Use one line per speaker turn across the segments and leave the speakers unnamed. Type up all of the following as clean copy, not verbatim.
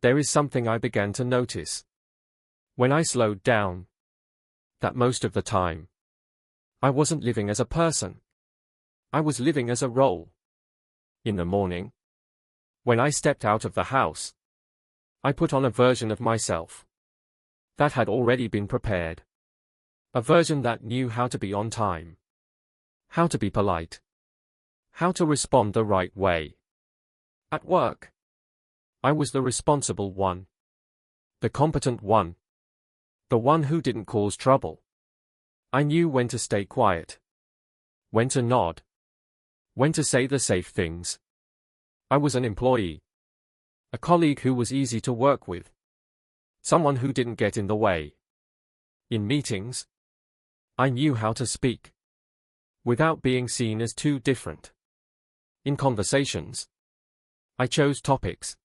there is something I began to notice. When I slowed down, that most of the time, I wasn't living as a person. I was living as a role. In the morning, when I stepped out of the house, I put on a version of myself that had already been prepared. A version that knew how to be on time, how to be polite, how to respond the right way. At work, I was the responsible one, the competent one, the one who didn't cause trouble. I knew when to stay quiet, when to nod, when to say the safe things. I was an employee, a colleague who was easy to work with, someone who didn't get in the way. In meetings, I knew how to speak, without being seen as too different. In conversations, I chose topics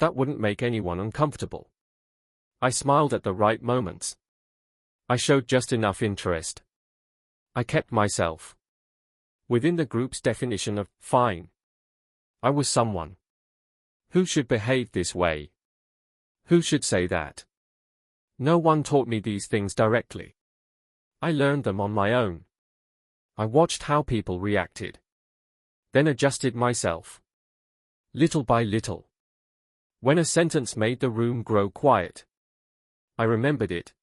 that wouldn't make anyone uncomfortable. I smiled at the right moments. I showed just enough interest. I kept myself within the group's definition of fine. I was someone who should behave this way, who should say that. No one taught me these things directly. I learned them on my own. I watched how people reacted, then adjusted myself, little by little. When a sentence made the room grow quiet, I remembered it.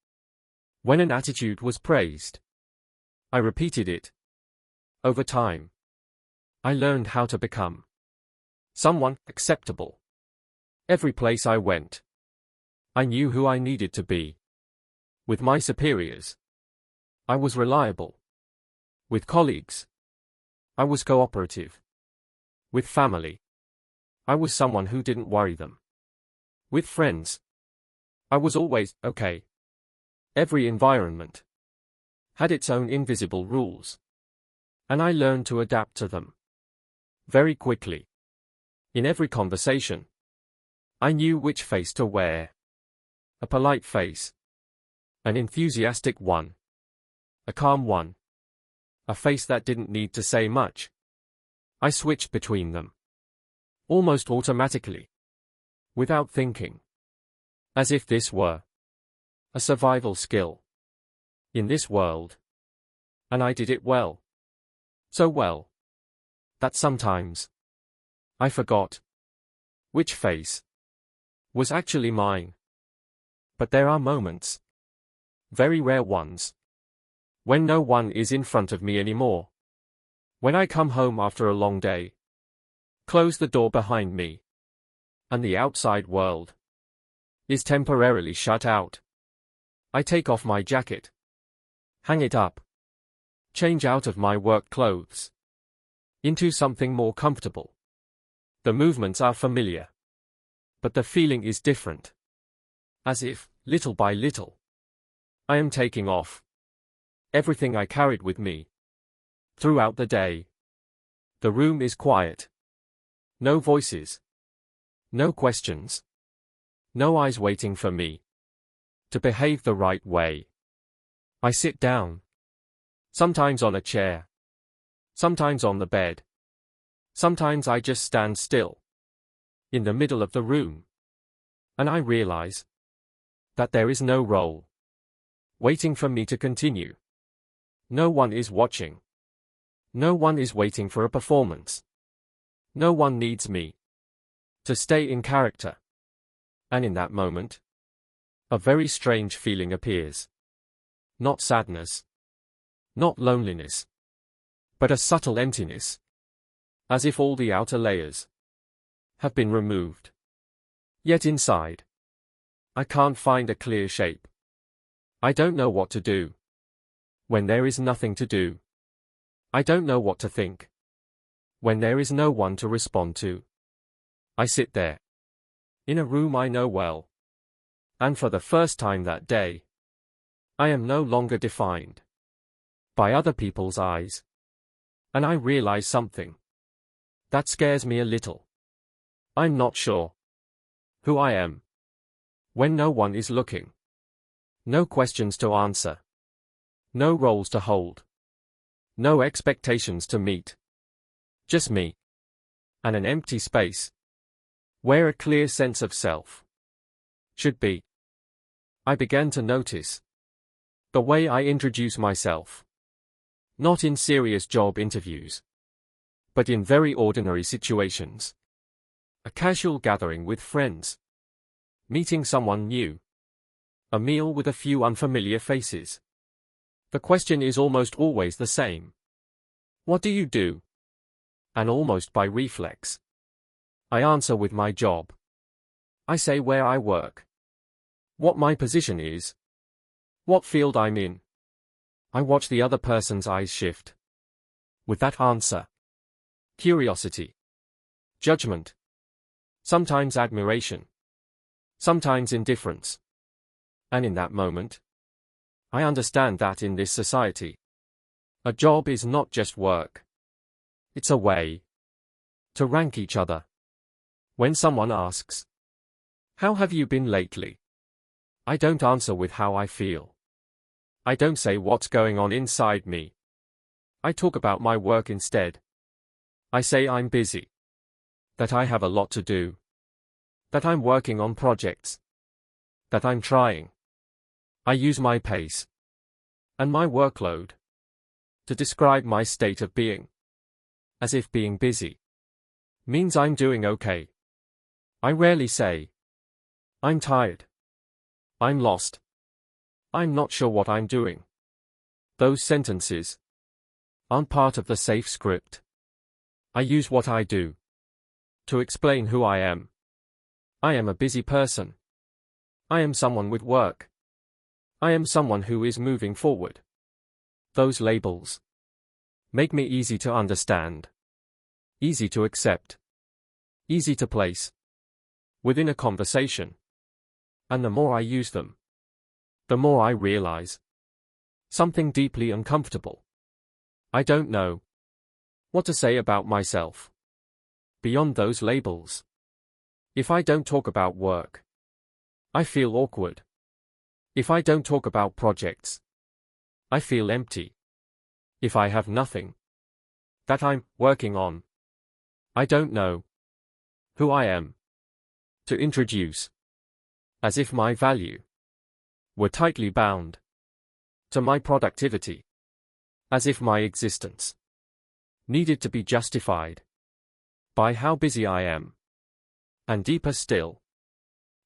When an attitude was praised, I repeated it. Over time, I learned how to become someone acceptable. Every place I went, I knew who I needed to be. With my superiors, I was reliable. With colleagues, I was cooperative. With family, I was someone who didn't worry them. With friends, I was always okay. Every environment had its own invisible rules, and I learned to adapt to them very quickly. In every conversation, I knew which face to wear. A polite face, an enthusiastic one, a calm one, a face that didn't need to say much. I switched between them, almost automatically, without thinking, as if this were a survival skill in this world. And I did it well, so well, that sometimes I forgot which face was actually mine. But there are moments, very rare ones, when no one is in front of me anymore. When I come home after a long day, close the door behind me, and the outside world is temporarily shut out. I take off my jacket, hang it up, change out of my work clothes into something more comfortable. The movements are familiar, but the feeling is different. As if, little by little, I am taking off everything I carried with me throughout the day. The room is quiet. No voices. No questions. No eyes waiting for me to behave the right way. I sit down, sometimes on a chair, sometimes on the bed. Sometimes I just stand still in the middle of the room, and I realize that there is no role waiting for me to continue. No one is watching. No one is waiting for a performance. No one needs me to stay in character. And in that moment, a very strange feeling appears. Not sadness, not loneliness, but a subtle emptiness, as if all the outer layers have been removed. Yet inside, I can't find a clear shape. I don't know what to do. When there is nothing to do, I don't know what to think. When there is no one to respond to, I sit there, in a room I know well. And for the first time that day, I am no longer defined by other people's eyes. And I realize something that scares me a little. I'm not sure who I am when no one is looking. No questions to answer. No roles to hold. No expectations to meet. Just me. And an empty space. where a clear sense of self should be. I began to notice the way I introduce myself, not in serious job interviews, but in very ordinary situations. A casual gathering with friends, meeting someone new, a meal with a few unfamiliar faces. The question is almost always the same. What do you do? And almost by reflex, I answer with my job. I say where I work, what my position is, what field I'm in. I watch the other person's eyes shift. With that answer, curiosity, judgment, sometimes admiration, sometimes indifference. And in that moment, I understand that in this society, a job is not just work. It's a way to rank each other. When someone asks, "How have you been lately?" I don't answer with how I feel. I don't say what's going on inside me. I talk about my work instead. I say I'm busy, that I have a lot to do, that I'm working on projects, that I'm trying. I use my pace and my workload to describe my state of being, as if being busy means I'm doing okay. I rarely say, "I'm tired," "I'm lost," "I'm not sure what I'm doing." Those sentences aren't part of the safe script. I use what I do to explain who I am. I am a busy person. I am someone with work. I am someone who is moving forward. Those labels make me easy to understand, easy to accept, easy to place within a conversation. And the more I use them, the more I realize something deeply uncomfortable. I don't know what to say about myself beyond those labels. If I don't talk about work, I feel awkward. If I don't talk about projects, I feel empty. If I have nothing that I'm working on, I don't know who I am to introduce, as if my value were tightly bound to my productivity, as if my existence needed to be justified by how busy I am, and deeper still,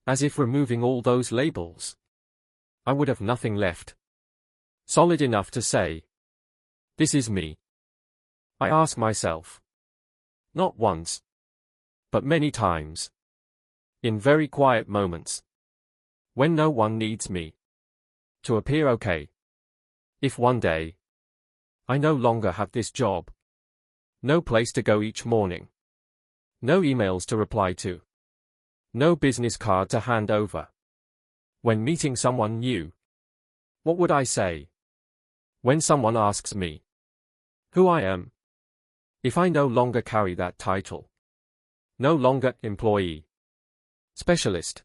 as if removing all those labels, I would have nothing left solid enough to say, "This is me." I ask myself, not once, but many times, in very quiet moments, when no one needs me to appear okay. If one day I no longer have this job, no place to go each morning, no emails to reply to, no business card to hand over, when meeting someone new, what would I say? When someone asks me who I am, if I no longer carry that title, no longer employee, specialist,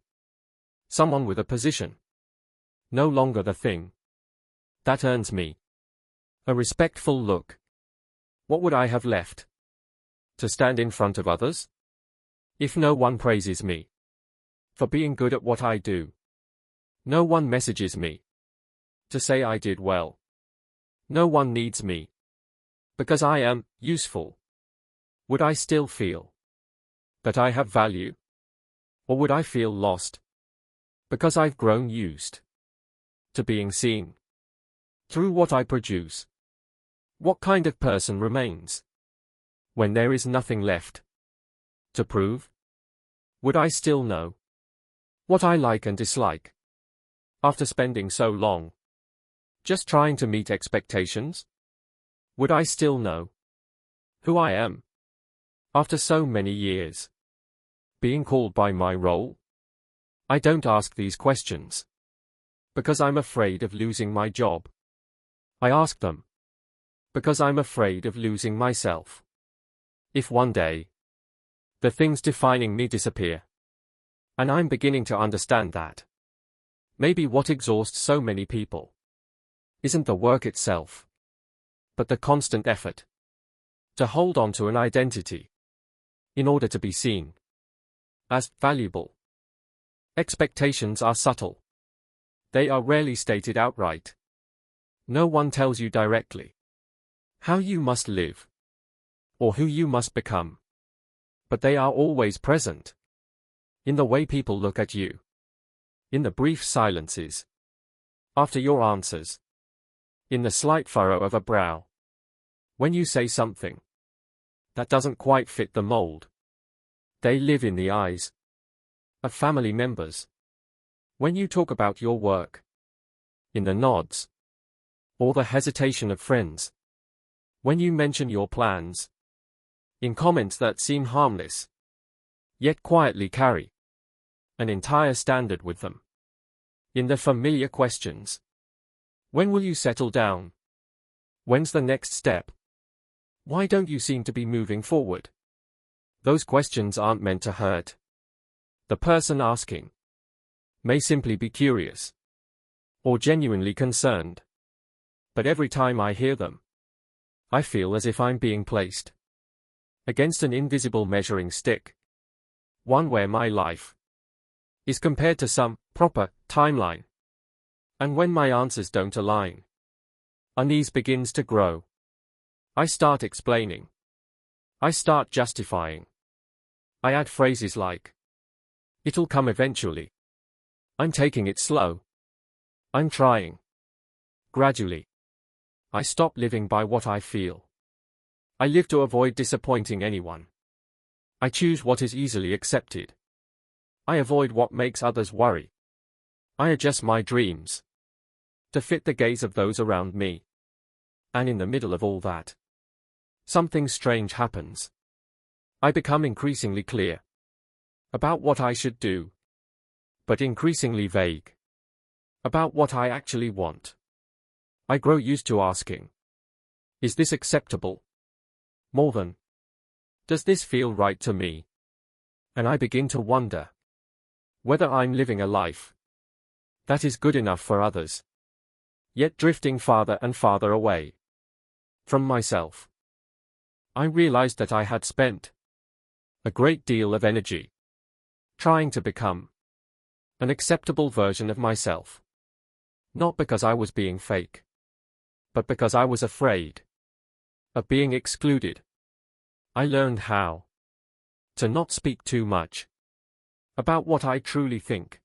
someone with a position, no longer the thing that earns me a respectful look, what would I have left to stand in front of others? If no one praises me for being good at what I do, no one messages me to say I did well, no one needs me because I am useful, would I still feel that I have value? Or would I feel lost because I've grown used to being seen through what I produce? What kind of person remains when there is nothing left to prove? Would I still know what I like and dislike after spending so long just trying to meet expectations? Would I still know who I am after so many years being called by my role? I don't ask these questions because I'm afraid of losing my job. I ask them because I'm afraid of losing myself. If one day the things defining me disappear, and I'm beginning to understand that maybe what exhausts so many people isn't the work itself, but the constant effort to hold on to an identity in order to be seen, as valuable. Expectations are subtle. They are rarely stated outright. No one tells you directly how you must live or who you must become. But they are always present in the way people look at you, in the brief silences after your answers, in the slight furrow of a brow when you say something that doesn't quite fit the mold. They live in the eyes of family members when you talk about your work, in the nods or the hesitation of friends when you mention your plans, in comments that seem harmless yet quietly carry an entire standard with them, in the familiar questions. When will you settle down? When's the next step? Why don't you seem to be moving forward? Those questions aren't meant to hurt. The person asking may simply be curious or genuinely concerned. But every time I hear them, I feel as if I'm being placed against an invisible measuring stick, one where my life is compared to some proper timeline. And when my answers don't align, unease begins to grow. I start explaining. I start justifying. I add phrases like, "It'll come eventually. I'm taking it slow. I'm trying." Gradually, I stop living by what I feel. I live to avoid disappointing anyone. I choose what is easily accepted. I avoid what makes others worry. I adjust my dreams to fit the gaze of those around me. And in the middle of all that, something strange happens. I become increasingly clear about what I should do, but increasingly vague about what I actually want. I grow used to asking, "Is this acceptable?" more than, "Does this feel right to me?" And I begin to wonder whether I'm living a life that is good enough for others, yet drifting farther and farther away from myself. I realized that I had spent a great deal of energy trying to become an acceptable version of myself. Not because I was being fake, but because I was afraid of being excluded. I learned how to not speak too much about what I truly think.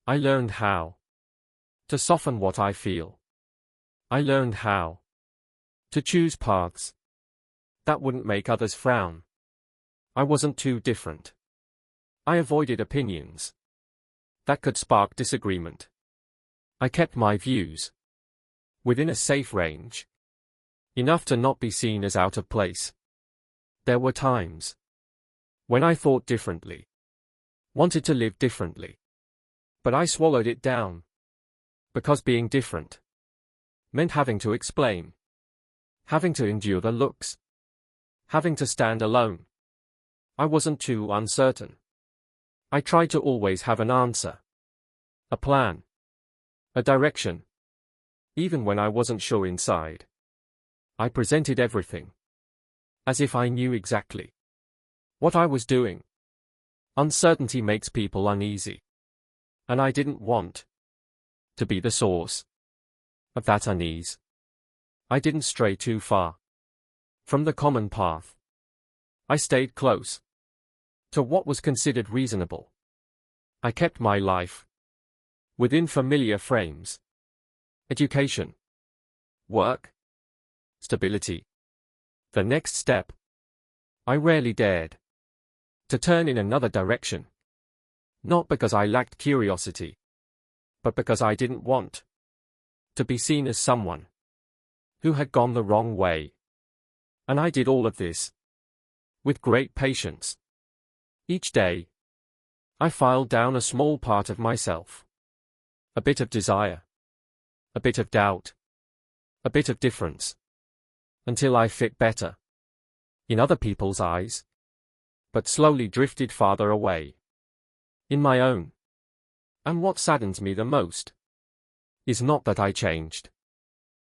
I learned how to soften what I feel. I learned how to choose paths that wouldn't make others frown. I wasn't too different. I avoided opinions that could spark disagreement. I kept my views within a safe range, enough to not be seen as out of place. There were times when I thought differently, wanted to live differently, but I swallowed it down, because being different meant having to explain, having to endure the looks, having to stand alone. I wasn't too uncertain. I tried to always have an answer, a plan, a direction. Even when I wasn't sure inside, I presented everything as if I knew exactly what I was doing. Uncertainty makes people uneasy, and I didn't want to be the source of that unease. I didn't stray too far from the common path. I stayed close to what was considered reasonable. I kept my life within familiar frames. Education, work, stability. The next step. I rarely dared to turn in another direction. Not because I lacked curiosity, but because I didn't want to be seen as someone who had gone the wrong way. And I did all of this with great patience. Each day, I filed down a small part of myself. A bit of desire, a bit of doubt, a bit of difference, until I fit better in other people's eyes, but slowly drifted farther away in my own. And what saddens me the most is not that I changed.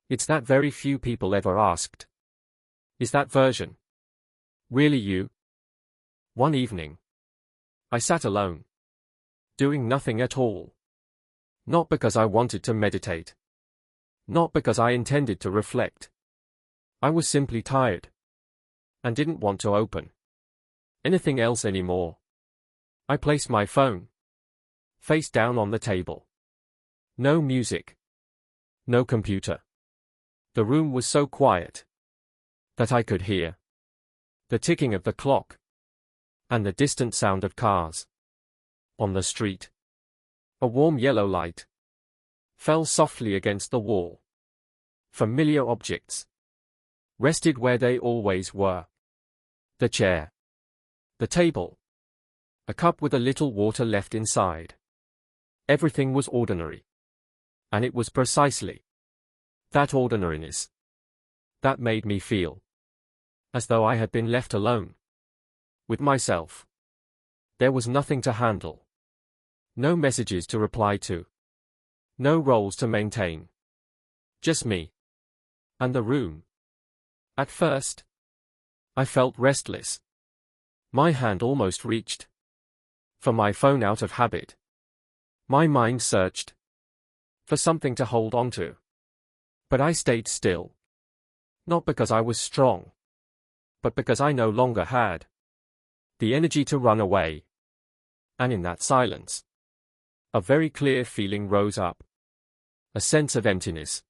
It's that very few people ever asked, "Is that version really you?" One evening, I sat alone, doing nothing at all. Not because I wanted to meditate. Not because I intended to reflect. I was simply tired, and didn't want to open anything else anymore. I placed my phone face down on the table. No music. No computer. The room was so quiet that I could hear the ticking of the clock and the distant sound of cars on the street. A warm yellow light fell softly against the wall. Familiar objects rested where they always were. The chair, the table, a cup with a little water left inside. Everything was ordinary. And it was precisely that ordinariness that made me feel as though I had been left alone with myself. There was nothing to handle. No messages to reply to. No roles to maintain. Just me. And the room. At first, I felt restless. My hand almost reached for my phone out of habit. My mind searched for something to hold on to. But I stayed still. Not because I was strong, but because I no longer had the energy to run away. And in that silence, a very clear feeling rose up. A sense of emptiness.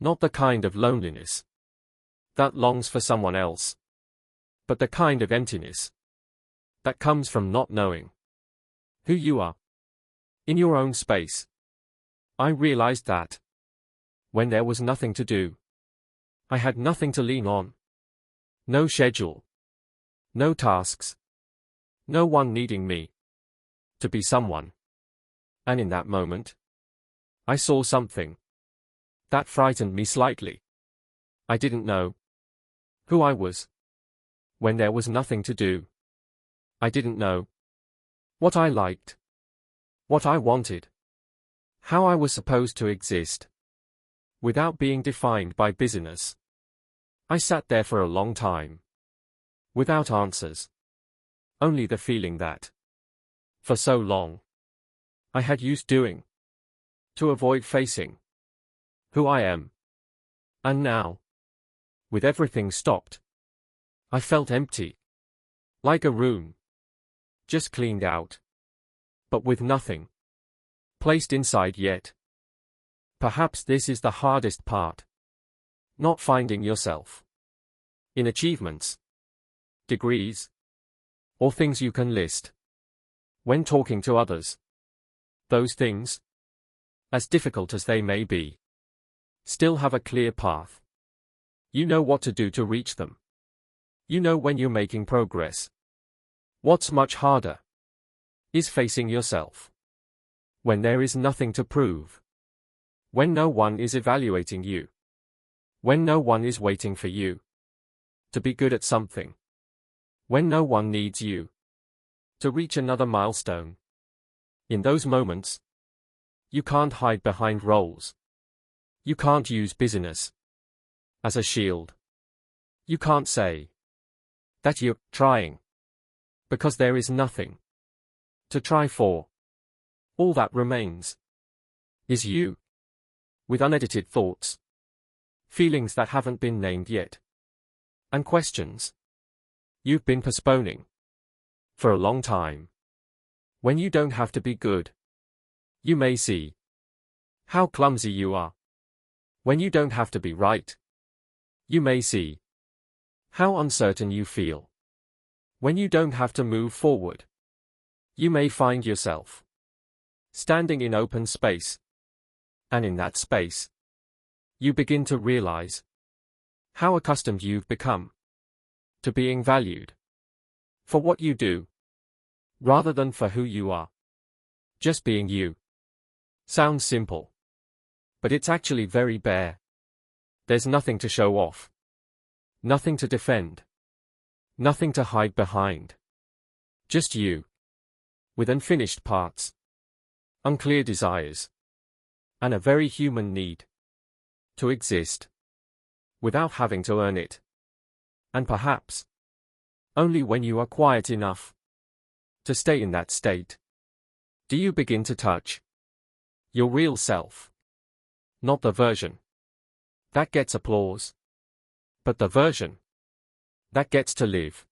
Not the kind of loneliness that longs for someone else, but the kind of emptiness that comes from not knowing who you are in your own space. I realized that when there was nothing to do, I had nothing to lean on. No schedule. No tasks. No one needing me to be someone. And in that moment, I saw something that frightened me slightly. I didn't know who I was when there was nothing to do. I didn't know what I liked, what I wanted, how I was supposed to exist without being defined by busyness. I sat there for a long time without answers, only the feeling that for so long I had used doing to avoid facing who I am. And now, with everything stopped, I felt empty, like a room just cleaned out, but with nothing placed inside yet. Perhaps this is the hardest part. Not finding yourself in achievements, degrees, or things you can list when talking to others. Those things, as difficult as they may be, still have a clear path. You know what to do to reach them. You know when you're making progress. What's much harder is facing yourself when there is nothing to prove, when no one is evaluating you, when no one is waiting for you to be good at something, when no one needs you to reach another milestone. In those moments, you can't hide behind roles. You can't use busyness as a shield. You can't say that you're trying, because there is nothing to try for. All that remains is you, with unedited thoughts, feelings that haven't been named yet, and questions you've been postponing for a long time. When you don't have to be good, you may see how clumsy you are. When you don't have to be right, you may see how uncertain you feel. When you don't have to move forward, you may find yourself standing in open space. And in that space, you begin to realize how accustomed you've become to being valued for what you do, rather than for who you are. Just being you sounds simple, but it's actually very bare. There's nothing to show off, nothing to defend, nothing to hide behind. Just you, with unfinished parts, unclear desires, and a very human need to exist without having to earn it. And perhaps only when you are quiet enough To stay in that state, do you begin to touch your real self? Not the version that gets applause, but the version that gets to live.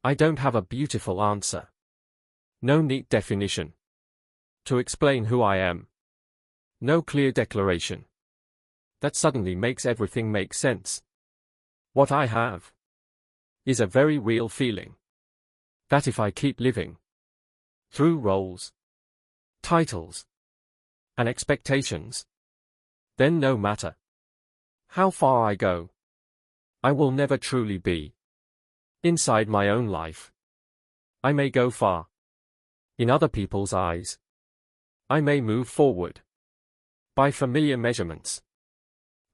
I don't have a beautiful answer. No neat definition to explain who I am. No clear declaration that suddenly makes everything make sense. What I have is a very real feeling that if I keep living through roles, titles, and expectations, then no matter how far I go, I will never truly be inside my own life. I may go far in other people's eyes. I may move forward by familiar measurements.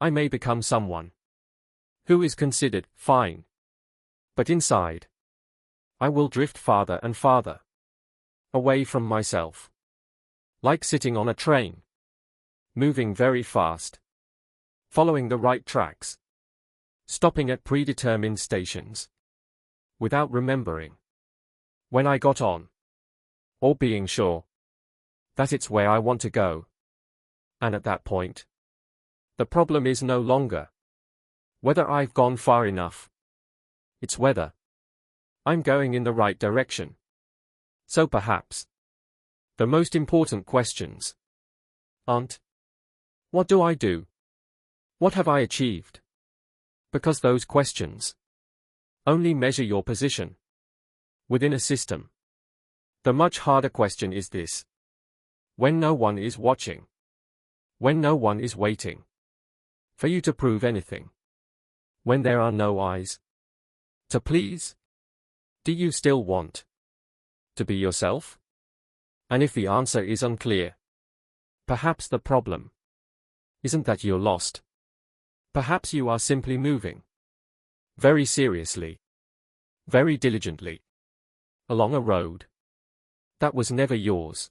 I may become someone who is considered fine. But inside, I will drift farther and farther away from myself. Like sitting on a train, moving very fast, following the right tracks, stopping at predetermined stations, without remembering when I got on, or being sure that it's where I want to go. And at that point, the problem is no longer whether I've gone far enough. It's whether I'm going in the right direction. So perhaps the most important questions aren't, what do I do? What have I achieved? Because those questions only measure your position within a system. The much harder question is this: when no one is watching, when no one is waiting for you to prove anything, when there are no eyes to please, do you still want to be yourself? And if the answer is unclear, perhaps the problem isn't that you're lost. Perhaps you are simply moving very seriously, very diligently, along a road that was never yours.